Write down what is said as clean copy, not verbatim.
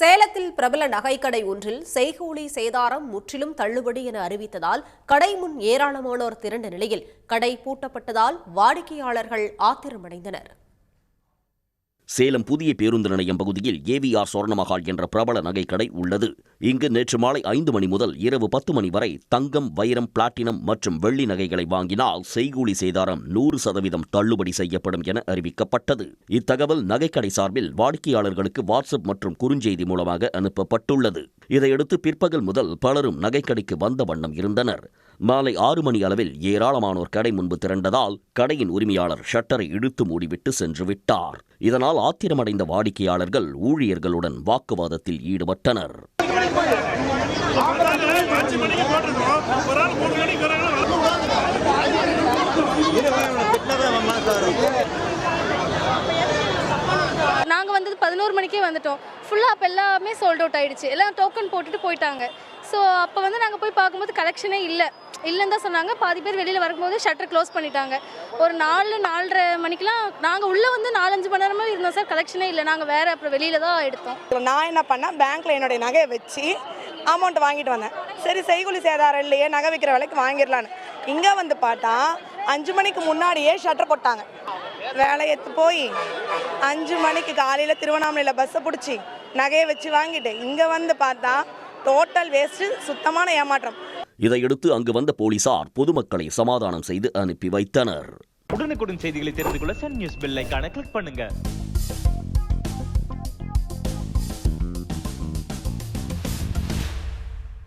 சேலத்தில் பிரபல நகைக்கடை ஒன்றில் செய்கூலி சேதாரம் முற்றிலும் தள்ளுபடி என அறிவித்ததால் கடை முன் ஏராளமானோர் திரண்ட நிலையில் கடை பூட்டப்பட்டதால் வாடிக்கையாளர்கள் ஆத்திரமடைந்தனர். சேலம் புதிய பேருந்து நிலையம் பகுதியில் ஏவிஆர் சொர்ணமஹால் என்ற பிரபல நகைக்கடை உள்ளது. இங்கு நேற்று மாலை 5 மணி முதல் இரவு 10 மணி வரை தங்கம், வைரம், பிளாட்டினம் மற்றும் வெள்ளி நகைகளை வாங்கினால் செய்கூலி சேதாரம் 100% தள்ளுபடி செய்யப்படும் என அறிவிக்கப்பட்டது. இத்தகவல் நகைக்கடை சார்பில் வாடிக்கையாளர்களுக்கு வாட்ஸ்அப் மற்றும் குறுஞ்செய்தி மூலமாக அனுப்பப்பட்டுள்ளது. இதையடுத்து பிற்பகல் முதல் பலரும் நகைக்கடைக்கு வந்த வண்ணம் இருந்தனர். மாலை 6 மணி அளவில் ஏராளமானோர் கடை முன்பு திரண்டதால் கடையின் உரிமையாளர் ஷட்டரை இழுத்து மூடிவிட்டு சென்று விட்டார். இதனால் ஆத்திரமடைந்த வாடிக்கையாளர்கள் ஊழியர்களுடன் வாக்குவாதத்தில் ஈடுபட்டனர். நாங்கள் வந்தது 11 மணிக்கே வந்துட்டோம். ஃபுல்லாக அப்போ எல்லாமே சோல்ட் அவுட் ஆகிடுச்சு. எல்லாம் டோக்கன் போட்டுட்டு போயிட்டாங்க. ஸோ அப்போ நாங்கள் போய் பார்க்கும்போது கலெக்ஷனே இல்லைன்னு தான் சொன்னாங்க. பாதி பேர் வெளியில் வரும்போது ஷட்டர் க்ளோஸ் பண்ணிட்டாங்க. ஒரு 4-4:30 மணிக்கெலாம் நாங்கள் உள்ளே வந்து 4-5 மணி நேரமாக இருந்தோம் சார். கலெக்ஷனே இல்லை. நாங்கள் வேறு அப்புறம் வெளியில் தான் எடுத்தோம். நான் என்ன பண்ணேன், பேங்க்கில் என்னுடைய நகையை வச்சு அமௌண்ட் வாங்கிட்டு வந்தேன். சரி, செய்கூலி சேதாரம் இல்லையே, நகை விற்கிற விலைக்கு வாங்கிடலான்னு. இங்கே வந்து பார்த்தா 5 மணிக்கு முன்னாடியே ஷட்டர் போட்டாங்க. வேலை எடுத்து போய் 5 மணிக்கு காலையில் திருவண்ணாமலையில் பஸ்ஸை பிடிச்சி நகையை வச்சு வாங்கிட்டு இங்கே வந்து பார்த்தா டோட்டல் வேஸ்ட்டு, சுத்தமான ஏமாற்றம். இதையடுத்து அங்கு வந்த போலீசார் பொதுமக்களை சமாதானம் செய்து அனுப்பி வைத்தனர். உடனுக்குடன் செய்திகளை தெரிந்து கொள்ள சன் நியூஸ் பெல் ஐகானை கிளிக் பண்ணுங்க.